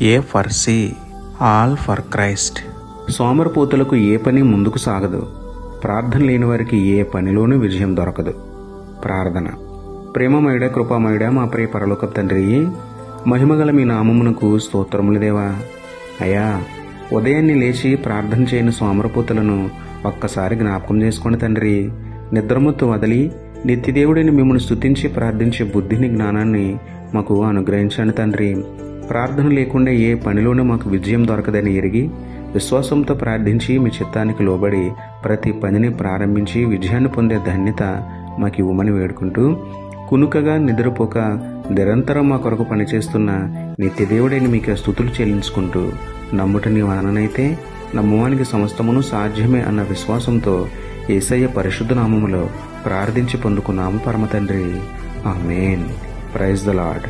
A for C, all for Christ. సోమరిపోతులకు ఏ పని ముందుకు సాగదు. ప్రార్థన లేని వారికి ఏ పనిలోనూ విజయం దొరకదు. ప్రార్థన. ప్రేమమయుడ, కృపామయుడ, మా ప్రియ పరలోకపు తండ్రి, మహిమగల మీ నామమునకు స్తోత్రములు దేవా. అయ్యా, ఉదయాన్నే లేచి ప్రార్థన చేయని సోమరిపోతులను ఒక్కసారి జ్ఞాపకం చేసుకోండి తండ్రి. నిద్రమత్తు వదిలి నిత్యదేవుడిని మిమ్మల్ని స్తుతించి ప్రార్థించే బుద్ధిని, జ్ఞానాన్ని మాకు అనుగ్రహించండి తండ్రి. ప్రార్థన లేకుండా ఏ పనిలోనూ మాకు విజయం దొరకదని ఎరిగి విశ్వాసంతో ప్రార్థించి మీ చిత్తానికి లోబడి ప్రతి పనిని ప్రారంభించి విజయాన్ని పొందే ధన్యత మాకు ఇవ్వమని వేడుకుంటూ, కునుకగా నిద్రపోక నిరంతరం మా కొరకు పనిచేస్తున్న నిత్యదేవుడైన మీకే స్తుతులు చెల్లించుకుంటూ, నమ్ముట నీ వాననైతే నమ్మువానికి సమస్తమును సాధ్యమే అన్న విశ్వాసంతో యేసయ్య పరిశుద్ధ నామములో ప్రార్థించి పొందుకున్నాము పరమ తండ్రి. ఆమేన్. Praise the lord.